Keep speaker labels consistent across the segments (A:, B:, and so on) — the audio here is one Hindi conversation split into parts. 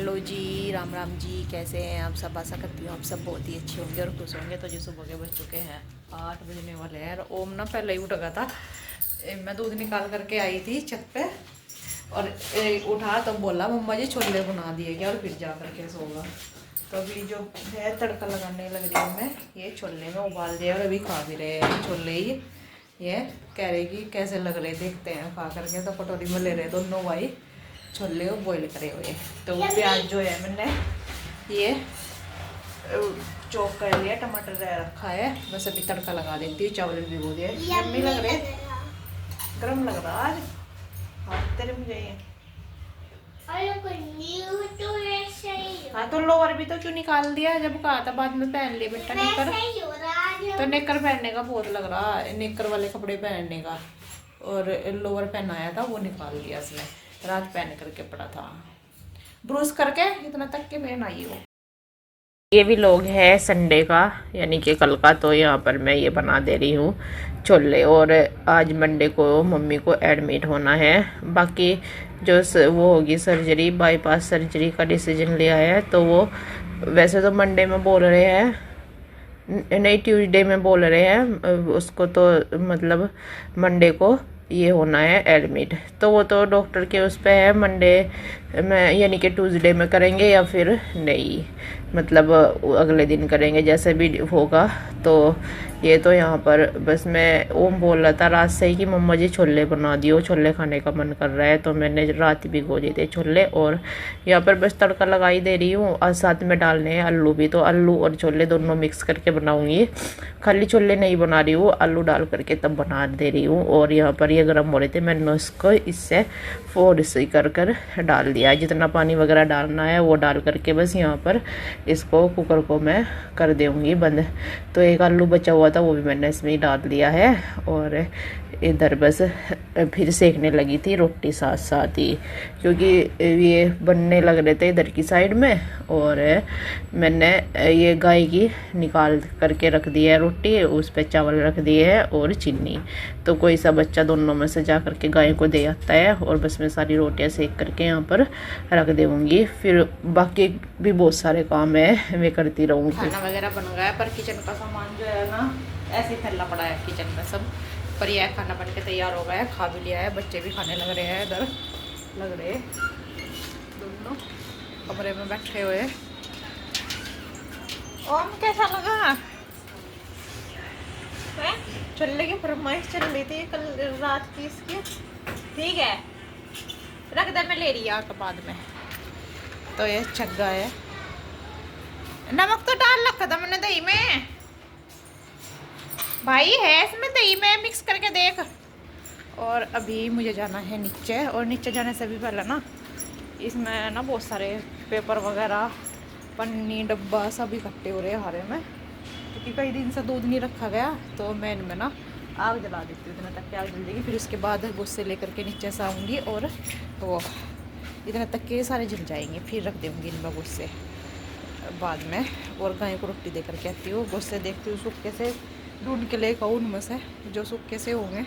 A: हेलो जी, राम राम जी। कैसे हैं आप सब? आशा करती हूँ आप सब बहुत ही अच्छे होंगे और खुश होंगे। तो जो सुबह के बज चुके हैं 8 बजने वाले हैं। ओम ना पहले ही उठ गया था। मैं दूध निकाल करके आई थी छत पे और उठा तो बोला मम्मा जी छोले बना दिए क्या, और फिर जा करके सोगा। तो अभी जो है तड़का लगाने लग रही हूँ मैं। ये छोले में उबाल दिया और अभी खा भी रहे हैं छोले ही। ये कह रहे कि कैसे लग रहे देखते हैं खा करके। तो कटोरी में ले रहे दोनों भाई छोले को बॉईल करे हुए। तो प्याज जो है मैंने ये चॉप कर लिया, टमाटर रखा है, बस अभी तड़का लगा देती हूँ। चावल भी भिगो दिया। यम्मी लग रहे, गर्म लग रहा आज हाथ तेरे मुझे। हाँ तो लोअर भी तो क्यों निकाल दिया? जब कहा था बाद में पहन लिया बेटा नेकर। तो नेकर पहनने का बहुत लग रहा है, नेकर वाले कपड़े पहनने का। और लोअर पहनाया था वो निकाल दिया उसने, रात पहन करके पड़ा था। ब्रूस करके इतना तक के पहन आई हो। ये भी लोग है संडे का यानी कि कल का। तो यहाँ पर मैं ये बना दे रही हूँ छोले। और आज मंडे को मम्मी को एडमिट होना है। बाकी जो वो होगी सर्जरी, बाईपास सर्जरी का डिसीजन लिया है। तो वो वैसे तो मंडे में बोल रहे हैं, नहीं ट्यूसडे में बोल रहे हैं उसको। तो मतलब मंडे को ये होना है एडमिट। तो वो तो डॉक्टर के उस पे है, मंडे में यानी कि ट्यूसडे में करेंगे या फिर नहीं, मतलब अगले दिन करेंगे जैसे भी होगा। तो ये तो यहाँ पर बस मैं ओम बोल रहा था रात से ही कि मम्मा जी छोले बना दियो, छोले खाने का मन कर रहा है। तो मैंने रात भिगो दिए थे छोले और यहाँ पर बस तड़का लगा ही दे रही हूँ। और साथ में डालने हैं आलू भी, तो आलू और छोले दोनों मिक्स करके बनाऊँगी। खाली छोले नहीं बना रही हूँ, आलू डाल करके तब बना दे रही हूँ। और यहाँ पर ये गर्म हो रहे थे, मैंने उसको इससे फोड़ से कर डाल दिया। जितना पानी वगैरह डालना है वो डाल करके बस यहाँ पर इसको कुकर को मैं कर दूँगी बंद। तो एक आलू बचा हुआ था वो भी मैंने इसमें ही डाल दिया है। और इधर बस फिर सेकने लगी थी रोटी साथ साथ ही, क्योंकि ये बनने लग रहे थे इधर की साइड में। और मैंने ये गाय की निकाल करके रख दी है रोटी, उस पर चावल रख दिए है और चीनी। तो कोई सा बच्चा दोनों में से जा करके गाय को दे आता है। और बस मैं सारी रोटियां सेक करके यहाँ पर रख दूँगी। फिर बाकी भी बहुत सारे काम है मैं करती रहूँगी। खाना वगैरह बन गया, पर किचन का सामान जो है ना ऐसे ही फैला पड़ा है किचन में सब। पर यह खाना बन के तैयार हो गया है, खा भी लिया है, बच्चे भी खाने लग रहे हैं। इधर लग रहे दोनों कमरे में बैठे हुए। ओम कैसा लगा? छोले की फरमाइश चल रही थी कल रात की इसकी। ठीक है रख दे, मैं ले रही आकर बाद में। तो ये चग्गा है, नमक तो डाल रखा था मैंने दही में भाई, है इसमें दही में मिक्स करके देख। और अभी मुझे जाना है नीचे, और नीचे जाने से भी पहले ना इसमें ना बहुत सारे पेपर वगैरह पन्नी डब्बा सब इकट्ठे हो रहे हैं हारे में, क्योंकि कई दिन से दूध नहीं रखा गया। तो मैं इनमें ना आग जला देती हूँ, इतना तक के आग जल जाएगी। फिर उसके बाद गुस्से लेकर के नीचे से आऊँगी और वो इतने तक के सारे जल जाएंगे। फिर रख दूँगी इनमें गुस्से बाद में। और गाय को रोटी दे करके आती हूँ, गुस्से देखती हूँ सूखे से ढूंढ के ले खाऊँ उनमें से जो सूखे से होंगे।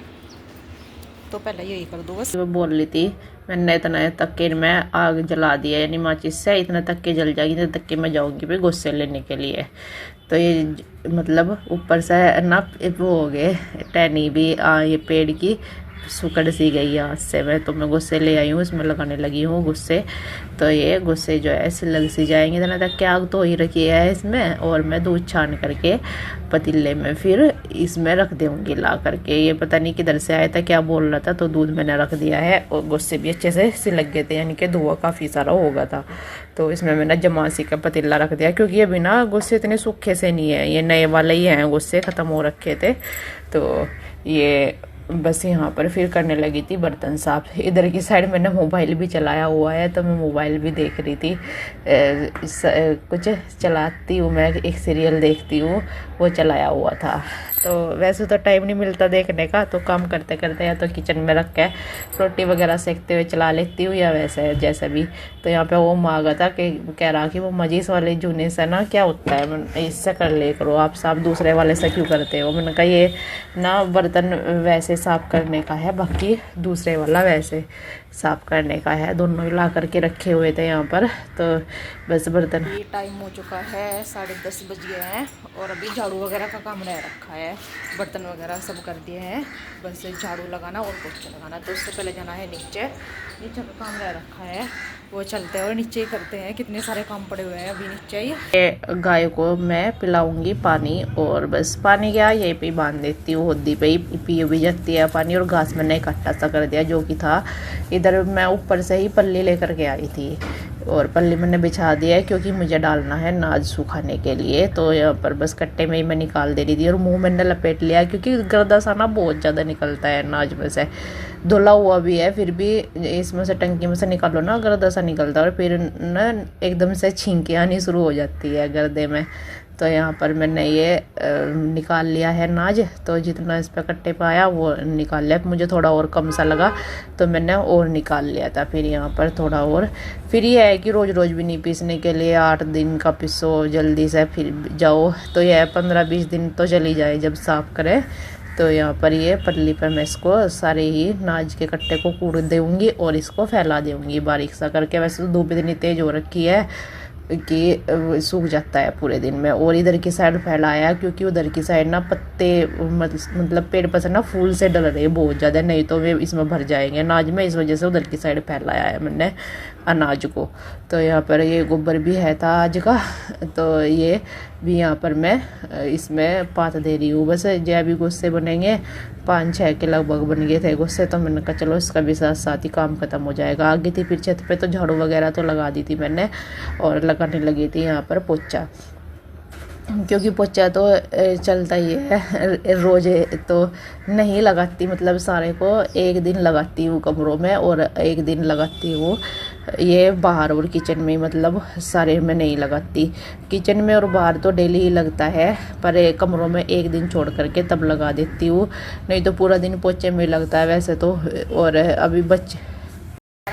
A: तो पहले यही कर दो बस। वो बोल रही थी मैंने इतना तक के मैं आग जला दिया, यानी माचिस से इतना तक के जल जाएगी, इतना तक के मैं जाऊँगी फिर गुस्से लेने के लिए। तो ये मतलब ऊपर से ना वो हो गए टहनी भी ये पेड़ की सुकड़ सी गई हाथ से मैं। तो मैं गुस्से ले आई हूँ, इसमें लगाने लगी हूँ गुस्से। तो ये गुस्से जो है ऐसे लग सी जाएंगे। इतना तक के आग तो ही रखी है इसमें। और मैं दूध छान करके पतीले में फिर इसमें रख दूँगी ला करके। ये पता नहीं किधर से आया था, क्या बोल रहा था। तो दूध मैंने रख दिया है और गुस्से भी अच्छे से लग गए थे, यानी कि धुआं काफ़ी सारा हो गया था। तो इसमें मैंने जमासी का पतीला रख दिया, क्योंकि अभी ना गुस्से इतने सूखे से नहीं है, ये नए वाले ही हैं, गुस्से ख़त्म हो रखे थे। तो ये बस यहाँ पर फिर करने लगी थी बर्तन साफ। इधर की साइड मैंने मोबाइल भी चलाया हुआ है, तो मैं मोबाइल भी देख रही थी। कुछ चलाती हूँ मैं, एक सीरियल देखती हूँ, वो चलाया हुआ था। तो वैसे तो टाइम नहीं मिलता देखने का, तो काम करते करते या तो किचन में रख के रोटी वगैरह सेकते हुए चला लेती हूँ, या वैसे जैसे भी। तो यहाँ पे वो माँ था कि कह रहा कि वो मजीस वाले जूने से ना क्या होता है, इससे कर ले करो आप साफ, दूसरे वाले से क्यों करते हो। मैंने कहा ये ना बर्तन वैसे साफ करने का है, बाकी दूसरे वाला वैसे। साफ़ करने का है। दोनों ही ला करके रखे हुए थे यहाँ पर। तो बस बर्तन, ये टाइम हो चुका है 10:30 बज गए हैं और अभी झाड़ू वगैरह का काम रह रखा है। बर्तन वगैरह सब कर दिए हैं, बस झाड़ू लगाना और पोछा लगाना। तो उससे पहले जाना है नीचे, नीचे का काम रह रखा है, वो चलते हैं और नीचे ही करते हैं। कितने सारे काम पड़े हुए हैं अभी नीचे ही। गाय को मैं पिलाऊंगी पानी, और बस पानी क्या यहीं पे बांध देती हूँ, होदी पे ही पी भी जाती है पानी। और घास मैंने इकट्ठा सा कर दिया जो कि था इधर, मैं ऊपर से ही पल्ली लेकर के आई थी और पल्ली मैंने बिछा दिया है क्योंकि मुझे डालना है नाज सुखाने के लिए। तो यहाँ पर बस कट्टे में ही मैं निकाल दे रही थी और मुंह मैंने लपेट लिया क्योंकि गर्दा सा ना बहुत ज़्यादा निकलता है नाज में से। धुला हुआ भी है फिर भी इसमें से टंकी में से निकालो ना गर्दा सा निकलता है और फिर ना एकदम से छींके आनी शुरू हो जाती है गर्दे में। तो यहाँ पर मैंने ये निकाल लिया है नाज। तो जितना इस पर कट्टे पाया वो निकाल लिया। मुझे थोड़ा और कम सा लगा तो मैंने और निकाल लिया था फिर यहाँ पर थोड़ा और। फिर ये है कि रोज़ रोज़ भी नहीं पीसने के लिए 8 दिन का पीसो जल्दी से फिर जाओ, तो यह 15-20 दिन तो चली जाए जब साफ़ करें। तो यहाँ पर ये पल्ली पर मैं इसको सारे ही नाज के कट्टे को कूट दूँगी और इसको फैला दूँगी बारीक सा करके। वैसे तो धूप इतनी तेज़ हो रखी है कि सूख जाता है पूरे दिन में। और इधर की साइड फैलाया क्योंकि उधर की साइड ना पत्ते मतलब पेड़ पर से ना फूल से डल रहे बहुत ज़्यादा, नहीं तो वे इसमें भर जाएंगे अनाज में। इस वजह से उधर की साइड फैलाया है मैंने अनाज को। तो यहाँ पर ये गोबर भी है था आज का, तो ये भी यहाँ पर मैं इसमें पात दे रही हूँ। बस जय भी गुस्से बनेंगे 5-6 के लगभग बन गए थे गुस्से। तो मैंने कहा चलो इसका भी साथ साथ ही काम खत्म हो जाएगा। आगे थी फिर छत पे तो झाड़ू वगैरह तो लगा दी थी मैंने और लगाने लगी थी यहाँ पर पोछा, क्योंकि पोछा तो चलता ही है रोज़ तो नहीं लगाती, मतलब सारे को एक दिन लगाती हूँ कमरों में और एक दिन लगाती हूँ ये बाहर और किचन में, मतलब सारे में नहीं लगाती। किचन में और बाहर तो डेली ही लगता है, पर कमरों में एक दिन छोड़ करके तब लगा देती हूँ, नहीं तो पूरा दिन पोछे में लगता है वैसे तो। और अभी 12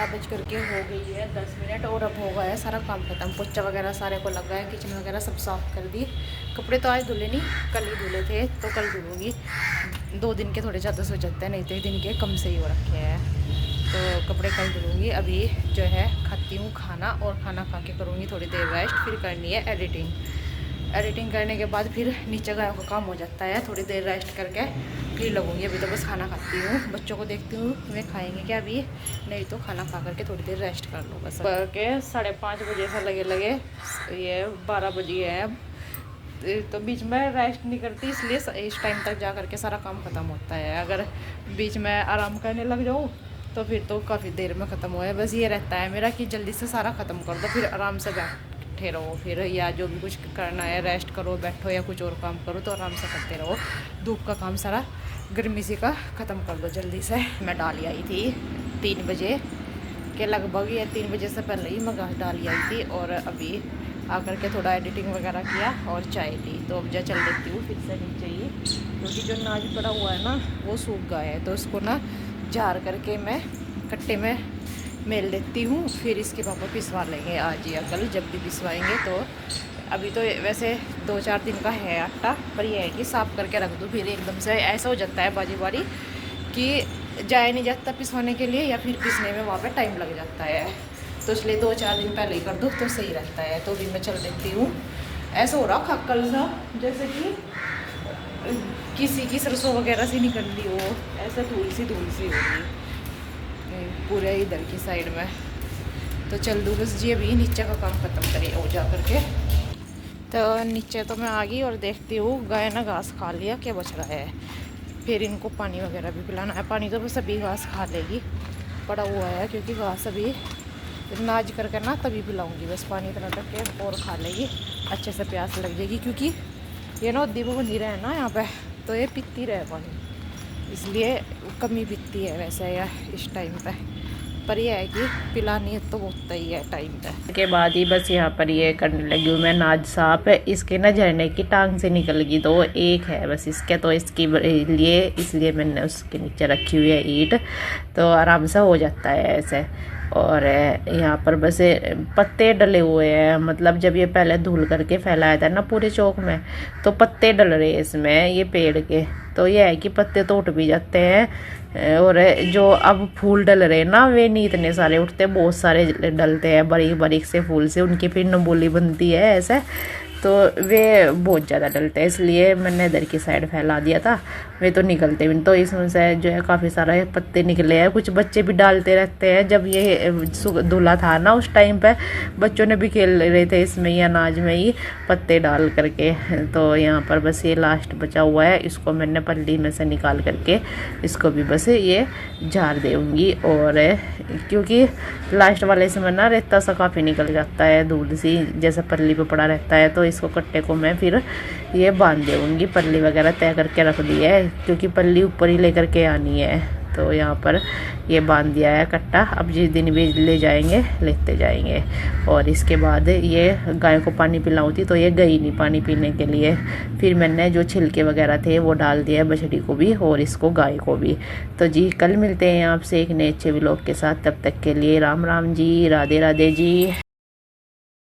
A: बज करके हो गई है 10 मिनट और अब हो गया है सारा काम खत्म। पोछा वगैरह सारे को लगा है, किचन वगैरह सब साफ़ कर दी। कपड़े तो आज धुले नहीं, कल ही धुले थे तो कल धुलूँगी। 2 दिन के थोड़े ज़्यादा सो जाते हैं, नहीं तो 1 दिन के कम से ही हो रखे हैं, तो कपड़े कल धुलूँगी। अभी जो है खाती हूँ खाना और खाना खा के करूँगी थोड़ी देर रेस्ट, फिर करनी है एडिटिंग करने के बाद फिर नीचे गायों का काम हो जाता है। थोड़ी देर रेस्ट करके फिर लगूंगी। अभी तो बस खाना खाती हूँ, बच्चों को देखती हूँ वे खाएंगे क्या अभी, नहीं तो खाना खा करके थोड़ी देर रेस्ट कर लो बस। करके 5:30 बजे से लगे ये 12 बजे है अब, तो बीच में रेस्ट नहीं करती, इसलिए इस टाइम तक जा करके सारा काम ख़त्म होता है। अगर बीच में आराम करने लग जाऊँ तो फिर तो काफ़ी देर में ख़त्म हो है। बस ये रहता है मेरा कि जल्दी से सारा ख़त्म कर दो, फिर आराम से बैठे रहो, फिर या जो भी कुछ करना है रेस्ट करो, बैठो या कुछ और काम करो तो आराम से करते रहो। धूप का काम सारा गर्मी सी का ख़त्म कर दो जल्दी से। मैं डाली आई थी 3 बजे के लगभग, या 3 बजे से पहले ही मैं घास डाली आई थी और अभी आकर के थोड़ा एडिटिंग वगैरह किया और चाय ली। तो अब जा चल देती हूँ फिर से नीचे ही, क्योंकि जो नाज पड़ा हुआ है ना वो सूख गया है, तो उसको ना झाड़ करके मैं कट्टे में मेल देती हूँ। फिर इसके पापा पिसवा लेंगे आज या कल, जब भी पिसवाएंगे। तो अभी तो वैसे 2-4 दिन का है आटा, पर यह है कि साफ़ करके रख दूँ, फिर एकदम से ऐसा हो जाता है बारी बारी कि जाया नहीं जाता पिसवाने के लिए, या फिर पिसने में वहाँ पे टाइम लग जाता है। तो इसलिए 2-4 दिन पहले ही कर दो तो सही रहता है। तो भी मैं चल देती हूँ। ऐसा हो रहा खक्कल सा जैसे कि किसी की सरसों वगैरह से निकल ली हो, ऐसा धूल सी हो रही पूरे इधर की साइड में। तो चल दूँ बस जी, अभी नीचे का काम ख़त्म करें हो जा करके। तो नीचे तो मैं आ गई और देखती हूँ गाय ना घास खा लिया, क्या बच रहा है। फिर इनको पानी वगैरह भी पिलाना है। पानी तो बस अभी घास खा लेगी, पड़ा हुआ है, क्योंकि घास अभी नाज करके ना तभी पिलाऊंगी। बस पानी इतना तक के और खा लेगी, अच्छे से प्यास लग जाएगी, क्योंकि ये ना उद्दी बनी रहे ना यहाँ पे, तो ये पीती रहे पानी, इसलिए कमी पीती है वैसे या इस टाइम पे। पर यह है कि पिलानी है तो बहुत ही है टाइम पे। के बाद ही बस यहाँ पर ये करने लगी हूँ मैं नाज साफ है। इसके ना झरने की टांग से निकल गई, तो एक है बस इसके, तो इसकी लिए इसलिए मैंने उसके नीचे रखी हुई है ईंट, तो आराम से हो जाता है ऐसे। और यहाँ पर बस पत्ते डले हुए हैं, मतलब जब ये पहले धुल करके फैलाया था ना पूरे चौक में, तो पत्ते डल रहे हैं इसमें ये पेड़ के, तो ये है कि पत्ते तो उठ भी जाते हैं, और जो अब फूल डल रहे हैं ना वे नहीं इतने सारे उठते, बहुत सारे डलते हैं बारीक बारीक से फूल से, उनकी फिर नंबोली बनती है ऐसे, तो वे बहुत ज़्यादा डलते हैं, इसलिए मैंने इधर की साइड फैला दिया था। वे तो निकलते भी नहीं, तो इसमें से जो है काफ़ी सारे पत्ते निकले हैं। कुछ बच्चे भी डालते रहते हैं, जब ये धुला था ना उस टाइम पे बच्चों ने भी खेल रहे थे इसमें ही, अनाज में ही पत्ते डाल करके। तो यहाँ पर बस ये लास्ट बचा हुआ है, इसको मैंने पल्ली में से निकाल करके इसको भी बस ये झाड़ दूँगी। और क्योंकि लास्ट वाले से ना रेता सा काफ़ी निकल जाता है, धूल सी जैसे पल्ली पे पड़ा रहता है, तो इसको कट्टे को मैं फिर ये बांध दूँगी। पल्ली वगैरह तय करके रख दी है, क्योंकि पल्ली ऊपर ही लेकर के आनी है। तो यहाँ पर ये बांध दिया है कट्टा, अब जिस दिन भी ले जाएंगे लेते जाएंगे। और इसके बाद ये गाय को पानी पिलाऊँ थी, तो ये गई नहीं पानी पीने के लिए, फिर मैंने जो छिलके वगैरह थे वो डाल दिया बछड़ी को भी और इसको गाय को भी। तो जी कल मिलते हैं आपसे एक नए अच्छे व्लॉग के साथ, तब तक के लिए राम राम जी, राधे राधे जी।